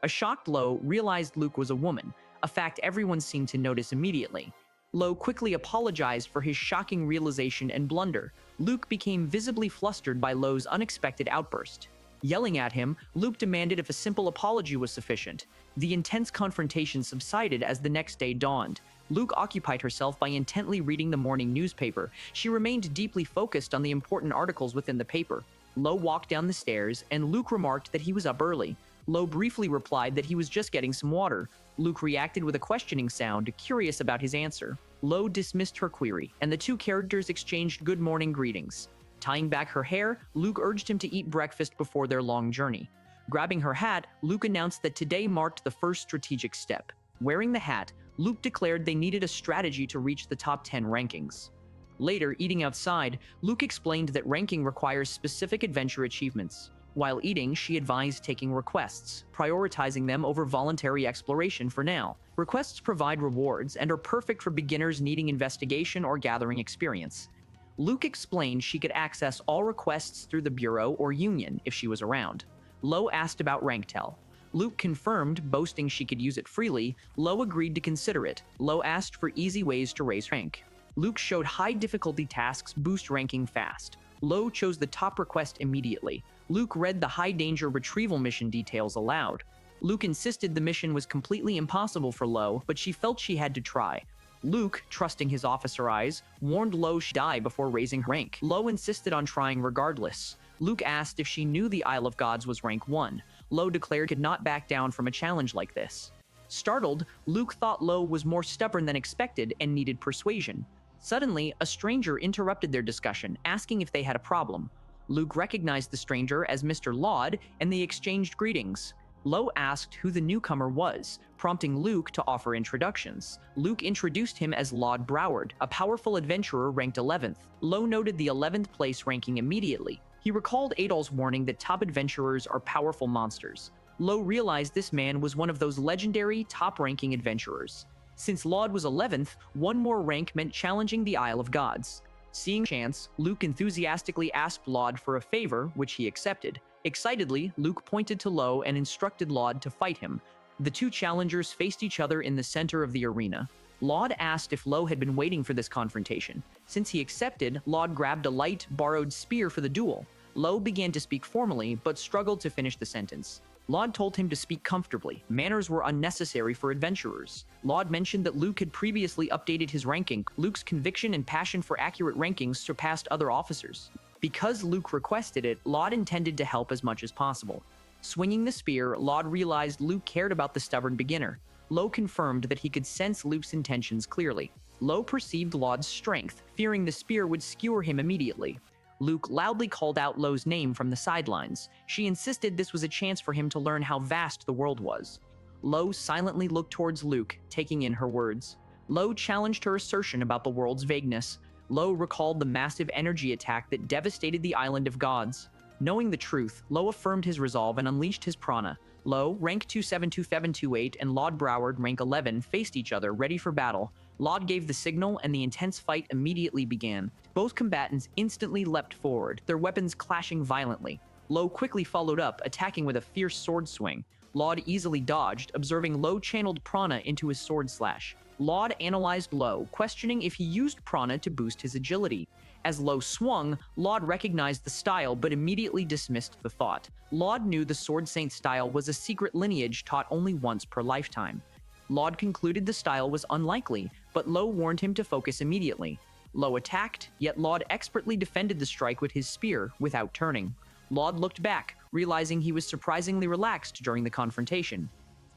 A shocked Lowe realized Luke was a woman, a fact everyone seemed to notice immediately. Lowe quickly apologized for his shocking realization and blunder. Luke became visibly flustered by Lowe's unexpected outburst. Yelling at him, Luke demanded if a simple apology was sufficient. The intense confrontation subsided as the next day dawned. Luke occupied herself by intently reading the morning newspaper. She remained deeply focused on the important articles within the paper. Lowe walked down the stairs, and Luke remarked that he was up early. Lowe briefly replied that he was just getting some water. Luke reacted with a questioning sound, curious about his answer. Lowe dismissed her query, and the two characters exchanged good morning greetings. Tying back her hair, Luke urged him to eat breakfast before their long journey. Grabbing her hat, Luke announced that today marked the first strategic step. Wearing the hat, Luke declared they needed a strategy to reach the top 10 rankings. Later, eating outside, Luke explained that ranking requires specific adventure achievements. While eating, she advised taking requests, prioritizing them over voluntary exploration for now. Requests provide rewards and are perfect for beginners needing investigation or gathering experience. Luke explained she could access all requests through the Bureau or Union if she was around. Lowe asked about rank tell. Luke confirmed, boasting she could use it freely. Lowe agreed to consider it. Lowe asked for easy ways to raise rank. Luke showed high difficulty tasks boost ranking fast. Lowe chose the top request immediately. Luke read the high danger retrieval mission details aloud. Luke insisted the mission was completely impossible for Lowe, but she felt she had to try. Luke, trusting his officer eyes, warned Lowe she'd die before raising her rank. Lowe insisted on trying regardless. Luke asked if she knew the Isle of Gods was rank 1. Lowe declared he could not back down from a challenge like this. Startled, Luke thought Lowe was more stubborn than expected and needed persuasion. Suddenly, a stranger interrupted their discussion, asking if they had a problem. Luke recognized the stranger as Mr. Laud, and they exchanged greetings. Lowe asked who the newcomer was, prompting Luke to offer introductions. Luke introduced him as Laud Broward, a powerful adventurer ranked 11th. Lowe noted the 11th place ranking immediately. He recalled Adol's warning that top adventurers are powerful monsters. Lowe realized this man was one of those legendary, top-ranking adventurers. Since Laud was 11th, one more rank meant challenging the Isle of Gods. Seeing chance, Luke enthusiastically asked Laud for a favor, which he accepted. Excitedly, Luke pointed to Lowe and instructed Laud to fight him. The two challengers faced each other in the center of the arena. Laud asked if Lowe had been waiting for this confrontation. Since he accepted, Laud grabbed a light, borrowed spear for the duel. Lowe began to speak formally, but struggled to finish the sentence. Laud told him to speak comfortably. Manners were unnecessary for adventurers. Laud mentioned that Luke had previously updated his ranking. Luke's conviction and passion for accurate rankings surpassed other officers. Because Luke requested it, Laud intended to help as much as possible. Swinging the spear, Laud realized Luke cared about the stubborn beginner. Lowe confirmed that he could sense Luke's intentions clearly. Lowe perceived Laud's strength, fearing the spear would skewer him immediately. Luke loudly called out Lowe's name from the sidelines. She insisted this was a chance for him to learn how vast the world was. Lowe silently looked towards Luke, taking in her words. Lowe challenged her assertion about the world's vagueness. Lowe recalled the massive energy attack that devastated the Island of Gods. Knowing the truth, Lowe affirmed his resolve and unleashed his prana. Lowe, rank 272728, and Laud Broward, rank 11, faced each other, ready for battle. Laud gave the signal, and the intense fight immediately began. Both combatants instantly leapt forward, their weapons clashing violently. Lowe quickly followed up, attacking with a fierce sword swing. Laud easily dodged, observing Lowe channeled prana into his sword slash. Laud analyzed Lowe, questioning if he used prana to boost his agility. As Lowe swung, Laud recognized the style but immediately dismissed the thought. Laud knew the Sword Saint style was a secret lineage taught only once per lifetime. Laud concluded the style was unlikely, but Lowe warned him to focus immediately. Lowe attacked, yet Laud expertly defended the strike with his spear without turning. Laud looked back, realizing he was surprisingly relaxed during the confrontation.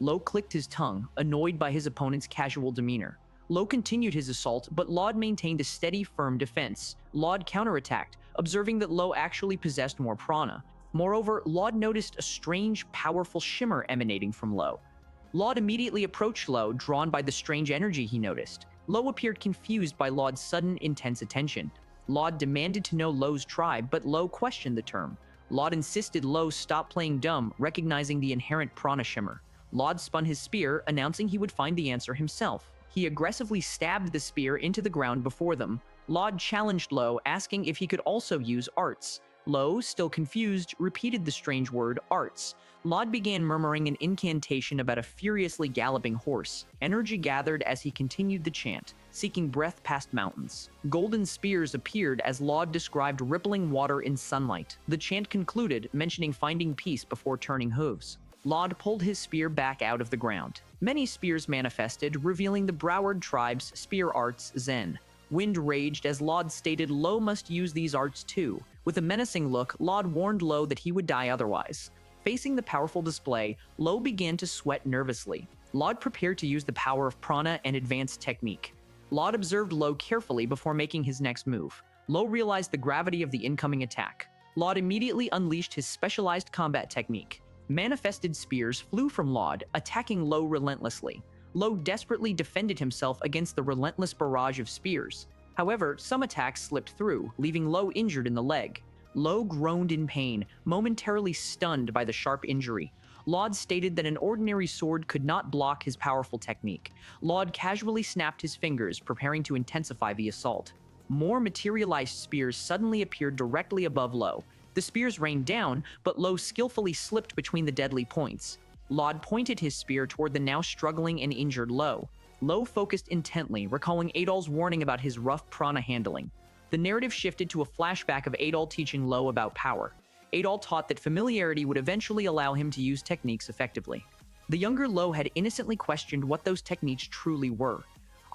Lowe clicked his tongue, annoyed by his opponent's casual demeanor. Lowe continued his assault, but Laud maintained a steady, firm defense. Laud counterattacked, observing that Lowe actually possessed more prana. Moreover, Laud noticed a strange, powerful shimmer emanating from Lowe. Laud immediately approached Lowe, drawn by the strange energy he noticed. Lowe appeared confused by Laud's sudden, intense attention. Laud demanded to know Lowe's tribe, but Lowe questioned the term. Laud insisted Lowe stop playing dumb, recognizing the inherent prana shimmer. Laud spun his spear, announcing he would find the answer himself. He aggressively stabbed the spear into the ground before them. Laud challenged Lowe, asking if he could also use arts. Lowe, still confused, repeated the strange word, arts. Laud began murmuring an incantation about a furiously galloping horse. Energy gathered as he continued the chant, seeking breath past mountains. Golden spears appeared as Laud described rippling water in sunlight. The chant concluded, mentioning finding peace before turning hooves. Laud pulled his spear back out of the ground. Many spears manifested, revealing the Broward tribe's spear arts Zen. Wind raged as Laud stated Lowe must use these arts too. With a menacing look, Laud warned Lowe that he would die otherwise. Facing the powerful display, Lowe began to sweat nervously. Laud prepared to use the power of prana and advanced technique. Laud observed Lowe carefully before making his next move. Lowe realized the gravity of the incoming attack. Laud immediately unleashed his specialized combat technique. Manifested spears flew from Laud, attacking Lowe relentlessly. Lowe desperately defended himself against the relentless barrage of spears. However, some attacks slipped through, leaving Lowe injured in the leg. Lowe groaned in pain, momentarily stunned by the sharp injury. Laud stated that an ordinary sword could not block his powerful technique. Laud casually snapped his fingers, preparing to intensify the assault. More materialized spears suddenly appeared directly above Lowe. The spears rained down, but Lowe skillfully slipped between the deadly points. Laud pointed his spear toward the now struggling and injured Lowe. Lowe focused intently, recalling Adol's warning about his rough prana handling. The narrative shifted to a flashback of Adol teaching Lowe about power. Adol taught that familiarity would eventually allow him to use techniques effectively. The younger Lowe had innocently questioned what those techniques truly were.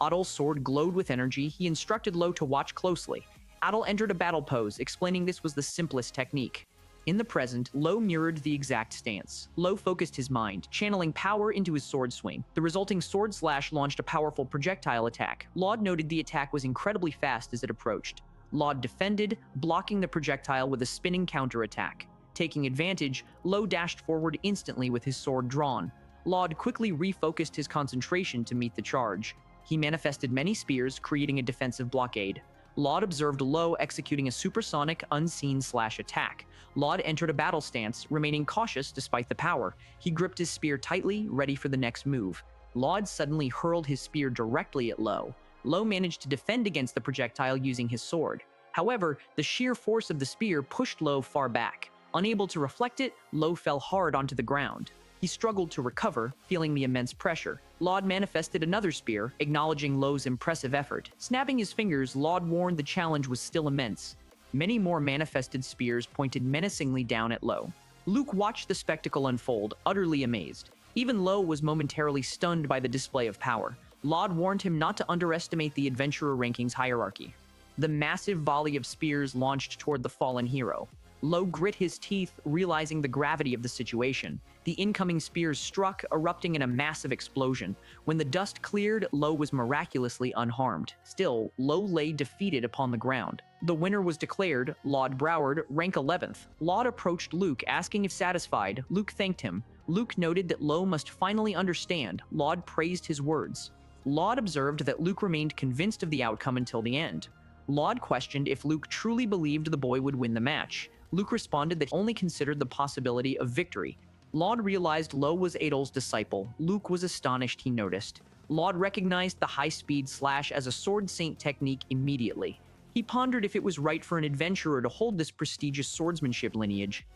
Adol's sword glowed with energy. He instructed Lowe to watch closely. Adol entered a battle pose, explaining this was the simplest technique. In the present, Lowe mirrored the exact stance. Lowe focused his mind, channeling power into his sword swing. The resulting sword slash launched a powerful projectile attack. Laud noted the attack was incredibly fast as it approached. Laud defended, blocking the projectile with a spinning counterattack. Taking advantage, Lowe dashed forward instantly with his sword drawn. Laud quickly refocused his concentration to meet the charge. He manifested many spears, creating a defensive blockade. Laud observed Lowe executing a supersonic, unseen slash attack. Laud entered a battle stance, remaining cautious despite the power. He gripped his spear tightly, ready for the next move. Laud suddenly hurled his spear directly at Lowe. Lowe managed to defend against the projectile using his sword. However, the sheer force of the spear pushed Lowe far back. Unable to reflect it, Lowe fell hard onto the ground. He struggled to recover, feeling the immense pressure. Laud manifested another spear, acknowledging Lowe's impressive effort. Snapping his fingers, Laud warned the challenge was still immense. Many more manifested spears pointed menacingly down at Lowe. Luke watched the spectacle unfold, utterly amazed. Even Lowe was momentarily stunned by the display of power. Laud warned him not to underestimate the adventurer rankings hierarchy. The massive volley of spears launched toward the fallen hero. Lowe grit his teeth, realizing the gravity of the situation. The incoming spears struck, erupting in a massive explosion. When the dust cleared, Lowe was miraculously unharmed. Still, Lowe lay defeated upon the ground. The winner was declared, Laud Broward, rank 11th. Laud approached Luke, asking if satisfied. Luke thanked him. Luke noted that Lowe must finally understand. Laud praised his words. Laud observed that Luke remained convinced of the outcome until the end. Laud questioned if Luke truly believed the boy would win the match. Luke responded that he only considered the possibility of victory. Laud realized Lowe was Adol's disciple. Luke was astonished he noticed. Laud recognized the high-speed slash as a sword saint technique immediately. He pondered if it was right for an adventurer to hold this prestigious swordsmanship lineage.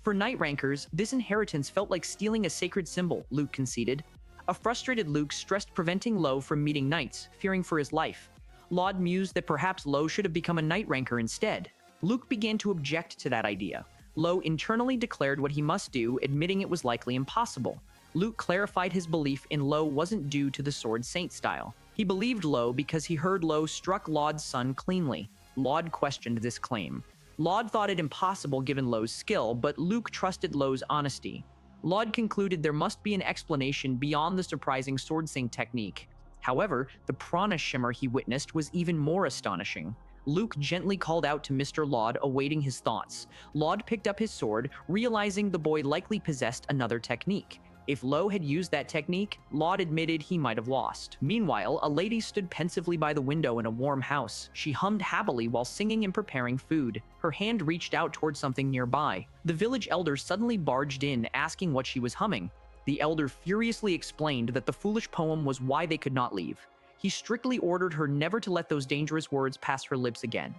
For knight rankers, this inheritance felt like stealing a sacred symbol, Luke conceded. A frustrated Luke stressed preventing Lowe from meeting knights, fearing for his life. Laud mused that perhaps Lowe should have become a knight ranker instead. Luke began to object to that idea. Lowe internally declared what he must do, admitting it was likely impossible. Luke clarified his belief in Lowe wasn't due to the sword saint style. He believed Lowe because he heard Lowe struck Laud's son cleanly. Laud questioned this claim. Laud thought it impossible given Lowe's skill, but Luke trusted Lowe's honesty. Laud concluded there must be an explanation beyond the surprising sword saint technique. However, the Prana shimmer he witnessed was even more astonishing. Luke gently called out to Mr. Laud, awaiting his thoughts. Laud picked up his sword, realizing the boy likely possessed another technique. If Lowe had used that technique, Laud admitted he might have lost. Meanwhile, a lady stood pensively by the window in a warm house. She hummed happily while singing and preparing food. Her hand reached out toward something nearby. The village elder suddenly barged in, asking what she was humming. The elder furiously explained that the foolish poem was why they could not leave. He strictly ordered her never to let those dangerous words pass her lips again.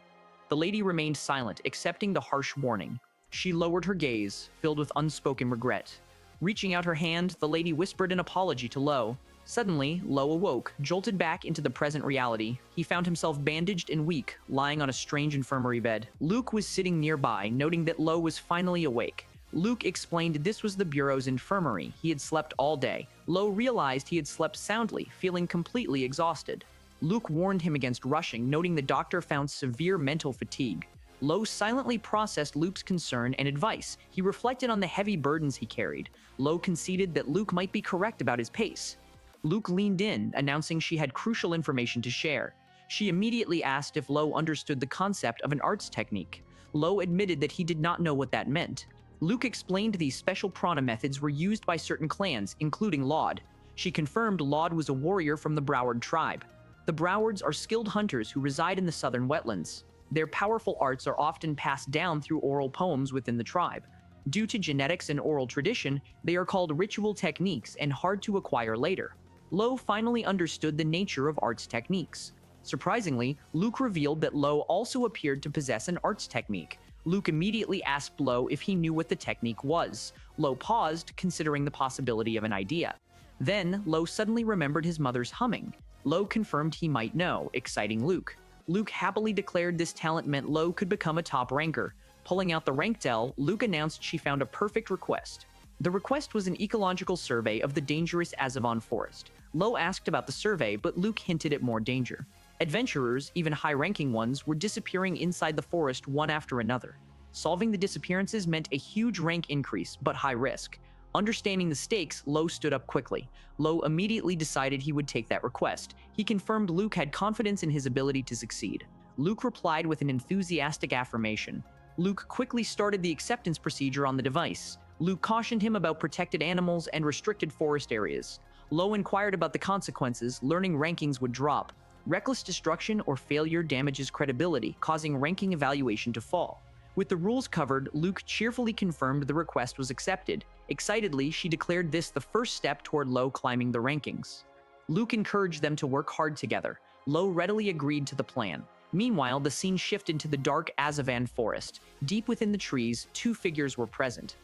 The lady remained silent, accepting the harsh warning. She lowered her gaze, filled with unspoken regret. Reaching out her hand, the lady whispered an apology to Lowe. Suddenly, Lowe awoke, jolted back into the present reality. He found himself bandaged and weak, lying on a strange infirmary bed. Luke was sitting nearby, noting that Lowe was finally awake. Luke explained this was the Bureau's infirmary. He had slept all day. Lowe realized he had slept soundly, feeling completely exhausted. Luke warned him against rushing, noting the doctor found severe mental fatigue. Lowe silently processed Luke's concern and advice. He reflected on the heavy burdens he carried. Lowe conceded that Luke might be correct about his pace. Luke leaned in, announcing she had crucial information to share. She immediately asked if Lowe understood the concept of an arts technique. Lowe admitted that he did not know what that meant. Luke explained these special Prana methods were used by certain clans, including Laud. She confirmed Laud was a warrior from the Broward tribe. The Browards are skilled hunters who reside in the southern wetlands. Their powerful arts are often passed down through oral poems within the tribe. Due to genetics and oral tradition, they are called ritual techniques and hard to acquire later. Lowe finally understood the nature of arts techniques. Surprisingly, Luke revealed that Lowe also appeared to possess an arts technique. Luke immediately asked Lowe if he knew what the technique was. Lowe paused, considering the possibility of an idea. Then, Lowe suddenly remembered his mother's humming. Lowe confirmed he might know, exciting Luke. Luke happily declared this talent meant Lowe could become a top ranker. Pulling out the ranked L, Luke announced she found a perfect request. The request was an ecological survey of the dangerous Azavon forest. Lowe asked about the survey, but Luke hinted at more danger. Adventurers, even high-ranking ones, were disappearing inside the forest one after another. Solving the disappearances meant a huge rank increase, but high risk. Understanding the stakes, Lowe stood up quickly. Lowe immediately decided he would take that request. He confirmed Luke had confidence in his ability to succeed. Luke replied with an enthusiastic affirmation. Luke quickly started the acceptance procedure on the device. Luke cautioned him about protected animals and restricted forest areas. Lowe inquired about the consequences, learning rankings would drop. Reckless destruction or failure damages credibility, causing ranking evaluation to fall. With the rules covered, Luke cheerfully confirmed the request was accepted. Excitedly, she declared this the first step toward Lowe climbing the rankings. Luke encouraged them to work hard together. Lowe readily agreed to the plan. Meanwhile, the scene shifted to the dark Azavan forest. Deep within the trees, two figures were present.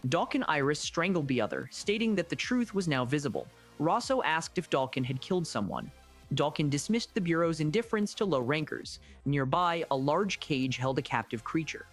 Dalkin Iris strangled the other, stating that the truth was now visible. Rosso asked if Dalkin had killed someone. Dalkin dismissed the Bureau's indifference to low rankers. Nearby, a large cage held a captive creature.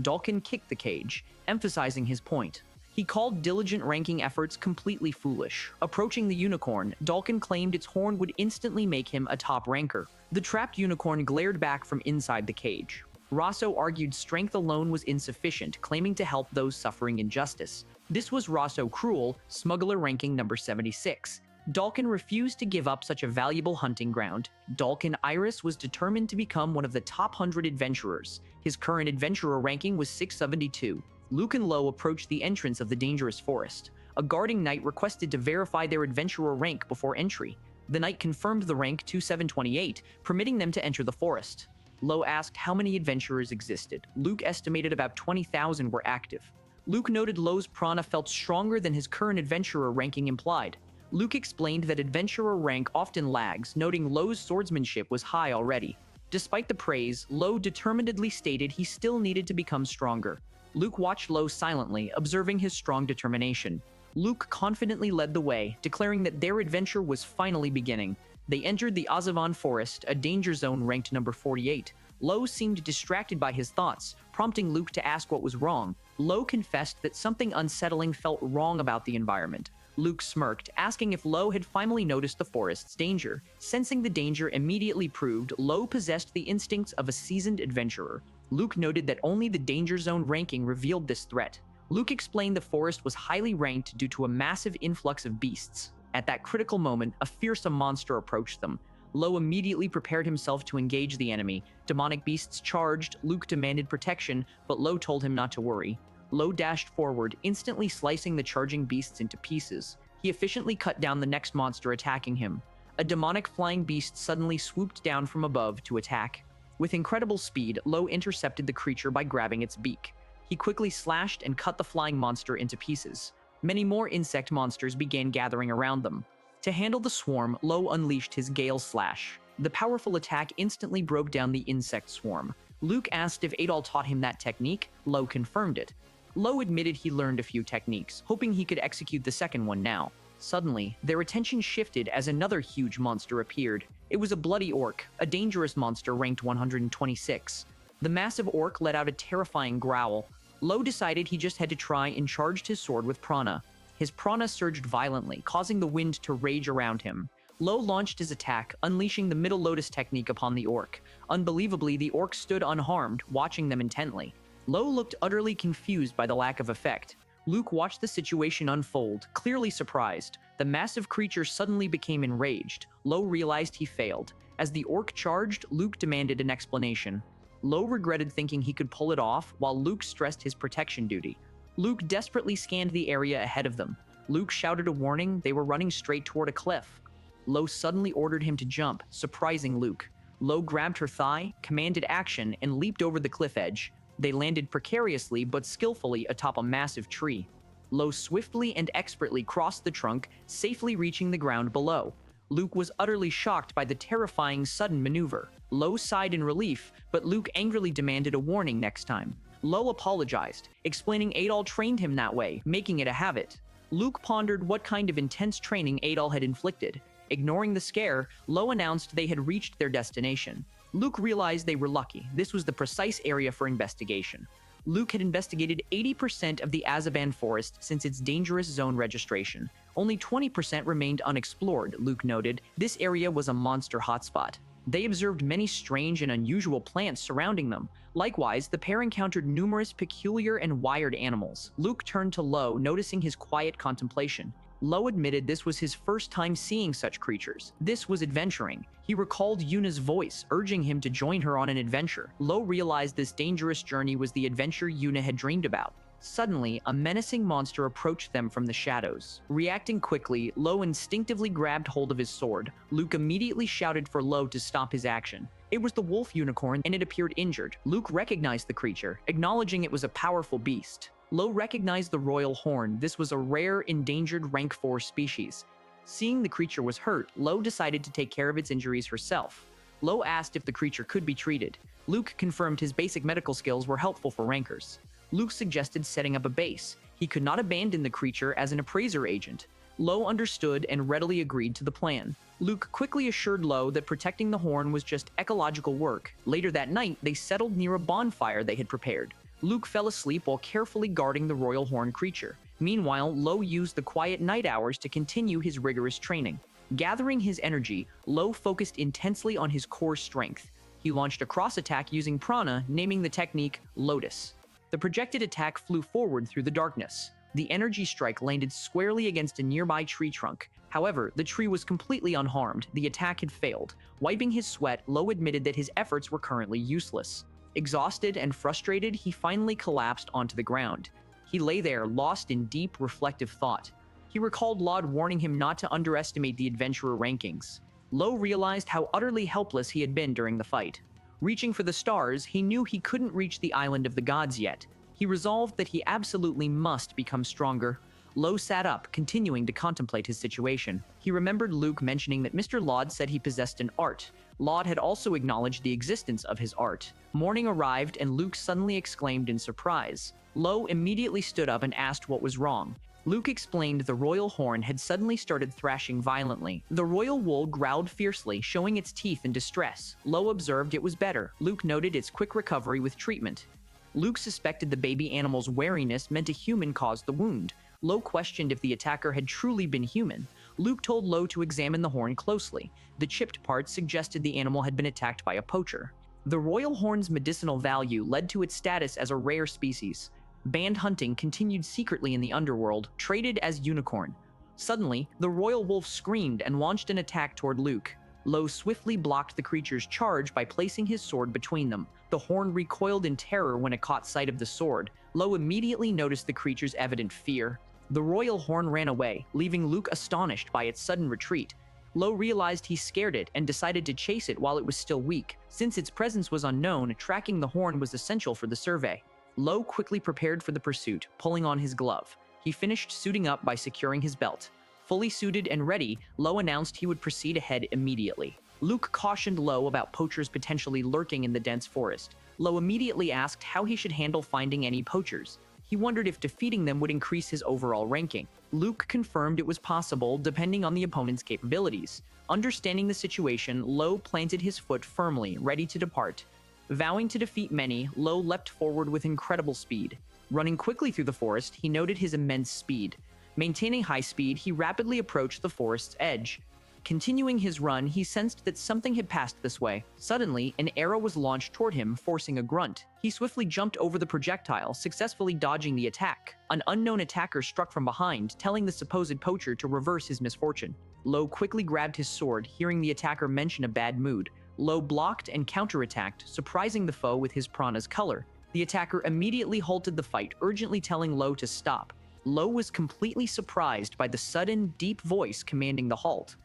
Dalkin kicked the cage, emphasizing his point. He called diligent ranking efforts completely foolish. Approaching the unicorn, Dalkin claimed its horn would instantly make him a top ranker. The trapped unicorn glared back from inside the cage. Rosso argued strength alone was insufficient, claiming to help those suffering injustice. This was Rosso Cruel, smuggler ranking number 76. Dalkin refused to give up such a valuable hunting ground. Dalkin Iris was determined to become one of the top 100 adventurers. His current adventurer ranking was 672. Luke and Lowe approached the entrance of the dangerous forest. A guarding knight requested to verify their adventurer rank before entry. The knight confirmed the rank to 728, permitting them to enter the forest. Lowe asked how many adventurers existed. Luke estimated about 20,000 were active. Luke noted Lowe's prana felt stronger than his current adventurer ranking implied. Luke explained that adventurer rank often lags, noting Lowe's swordsmanship was high already. Despite the praise, Lowe determinedly stated he still needed to become stronger. Luke watched Lowe silently, observing his strong determination. Luke confidently led the way, declaring that their adventure was finally beginning. They entered the Azavan Forest, a danger zone ranked number 48. Lowe seemed distracted by his thoughts, prompting Luke to ask what was wrong. Lowe confessed that something unsettling felt wrong about the environment. Luke smirked, asking if Lowe had finally noticed the forest's danger. Sensing the danger immediately proved Lowe possessed the instincts of a seasoned adventurer. Luke noted that only the danger zone ranking revealed this threat. Luke explained the forest was highly ranked due to a massive influx of beasts. At that critical moment, a fearsome monster approached them. Lowe immediately prepared himself to engage the enemy. Demonic beasts charged. Luke demanded protection, but Lowe told him not to worry. Lowe dashed forward, instantly slicing the charging beasts into pieces. He efficiently cut down the next monster attacking him. A demonic flying beast suddenly swooped down from above to attack. With incredible speed, Lowe intercepted the creature by grabbing its beak. He quickly slashed and cut the flying monster into pieces. Many more insect monsters began gathering around them. To handle the swarm, Lowe unleashed his Gale Slash. The powerful attack instantly broke down the insect swarm. Luke asked if Adol taught him that technique. Lowe confirmed it. Lowe admitted he learned a few techniques, hoping he could execute the second one now. Suddenly, their attention shifted as another huge monster appeared. It was a bloody orc, a dangerous monster ranked 126. The massive orc let out a terrifying growl. Lowe decided he just had to try and charged his sword with Prana. His Prana surged violently, causing the wind to rage around him. Lowe launched his attack, unleashing the Middle Lotus technique upon the orc. Unbelievably, the orc stood unharmed, watching them intently. Lowe looked utterly confused by the lack of effect. Luke watched the situation unfold, clearly surprised. The massive creature suddenly became enraged. Lowe realized he failed. As the orc charged, Luke demanded an explanation. Lowe regretted thinking he could pull it off, while Luke stressed his protection duty. Luke desperately scanned the area ahead of them. Luke shouted a warning. They were running straight toward a cliff. Lowe suddenly ordered him to jump, surprising Luke. Lowe grabbed her thigh, commanded action, and leaped over the cliff edge. They landed precariously but skillfully atop a massive tree. Lowe swiftly and expertly crossed the trunk, safely reaching the ground below. Luke was utterly shocked by the terrifying sudden maneuver. Lowe sighed in relief, but Luke angrily demanded a warning next time. Lowe apologized, explaining Adol trained him that way, making it a habit. Luke pondered what kind of intense training Adol had inflicted. Ignoring the scare, Lowe announced they had reached their destination. Luke realized they were lucky. This was the precise area for investigation. Luke had investigated 80% of the Azaban Forest since its dangerous zone registration. Only 20% remained unexplored, Luke noted. This area was a monster hotspot. They observed many strange and unusual plants surrounding them. Likewise, the pair encountered numerous peculiar and wired animals. Luke turned to Lowe, noticing his quiet contemplation. Lowe admitted this was his first time seeing such creatures. This was adventuring. He recalled Yuna's voice, urging him to join her on an adventure. Lowe realized this dangerous journey was the adventure Yuna had dreamed about. Suddenly, a menacing monster approached them from the shadows. Reacting quickly, Lowe instinctively grabbed hold of his sword. Luke immediately shouted for Lowe to stop his action. It was the wolf unicorn, and it appeared injured. Luke recognized the creature, acknowledging it was a powerful beast. Lowe recognized the royal horn. This was a rare, endangered rank 4 species. Seeing the creature was hurt, Lowe decided to take care of its injuries herself. Lowe asked if the creature could be treated. Luke confirmed his basic medical skills were helpful for rankers. Luke suggested setting up a base. He could not abandon the creature as an appraiser agent. Lowe understood and readily agreed to the plan. Luke quickly assured Lowe that protecting the horn was just ecological work. Later that night, they settled near a bonfire they had prepared. Luke fell asleep while carefully guarding the royal horn creature. Meanwhile, Lowe used the quiet night hours to continue his rigorous training. Gathering his energy, Lowe focused intensely on his core strength. He launched a cross attack using Prana, naming the technique Lotus. The projected attack flew forward through the darkness. The energy strike landed squarely against a nearby tree trunk. However, the tree was completely unharmed. The attack had failed. Wiping his sweat, Lowe admitted that his efforts were currently useless. Exhausted and frustrated, he finally collapsed onto the ground. He lay there, lost in deep, reflective thought. He recalled Laud warning him not to underestimate the adventurer rankings. Lowe realized how utterly helpless he had been during the fight. Reaching for the stars, he knew he couldn't reach the island of the gods yet. He resolved that he absolutely must become stronger. Lowe sat up, continuing to contemplate his situation. He remembered Luke mentioning that Mr. Laud said he possessed an art. Laud had also acknowledged the existence of his art. Morning arrived, and Luke suddenly exclaimed in surprise. Lowe immediately stood up and asked what was wrong. Luke explained the royal horn had suddenly started thrashing violently. The royal wool growled fiercely, showing its teeth in distress. Lowe observed it was better. Luke noted its quick recovery with treatment. Luke suspected the baby animal's wariness meant a human caused the wound. Lowe questioned if the attacker had truly been human. Luke told Lowe to examine the horn closely. The chipped parts suggested the animal had been attacked by a poacher. The royal horn's medicinal value led to its status as a rare species. Band hunting continued secretly in the underworld, traded as unicorn. Suddenly, the royal wolf screamed and launched an attack toward Luke. Lowe swiftly blocked the creature's charge by placing his sword between them. The horn recoiled in terror when it caught sight of the sword. Lowe immediately noticed the creature's evident fear. The royal horn ran away, leaving Luke astonished by its sudden retreat. Lowe realized he scared it and decided to chase it while it was still weak. Since its presence was unknown, tracking the horn was essential for the survey. Lowe quickly prepared for the pursuit, pulling on his glove. He finished suiting up by securing his belt. Fully suited and ready, Lowe announced he would proceed ahead immediately. Luke cautioned Lowe about poachers potentially lurking in the dense forest. Lowe immediately asked how he should handle finding any poachers. He wondered if defeating them would increase his overall ranking. Luke confirmed it was possible, depending on the opponent's capabilities. Understanding the situation, Lowe planted his foot firmly, ready to depart. Vowing to defeat many, Lowe leapt forward with incredible speed. Running quickly through the forest, he noted his immense speed. Maintaining high speed, he rapidly approached the forest's edge. Continuing his run, he sensed that something had passed this way. Suddenly, an arrow was launched toward him, forcing a grunt. He swiftly jumped over the projectile, successfully dodging the attack. An unknown attacker struck from behind, telling the supposed poacher to reverse his misfortune. Lowe quickly grabbed his sword, hearing the attacker mention a bad mood. Lowe blocked and counterattacked, surprising the foe with his Prana's color. The attacker immediately halted the fight, urgently telling Lowe to stop. Lowe was completely surprised by the sudden, deep voice commanding the halt.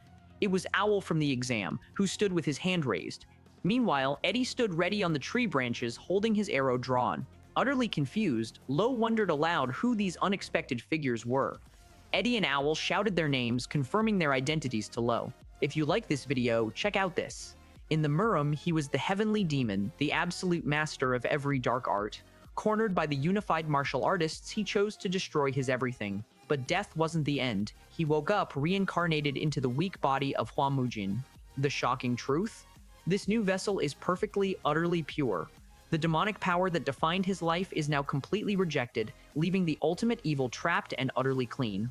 It was Owl from the exam, who stood with his hand raised. Meanwhile, Eddie stood ready on the tree branches, holding his arrow drawn. Utterly confused, Lowe wondered aloud who these unexpected figures were. Eddie and Owl shouted their names, confirming their identities to Lowe. If you like this video, check out this. In the Murum, he was the heavenly demon, the absolute master of every dark art. Cornered by the unified martial artists, he chose to destroy his everything. But death wasn't the end. He woke up, reincarnated into the weak body of Hua Mujin. The shocking truth? This new vessel is perfectly, utterly pure. The demonic power that defined his life is now completely rejected, leaving the ultimate evil trapped and utterly clean.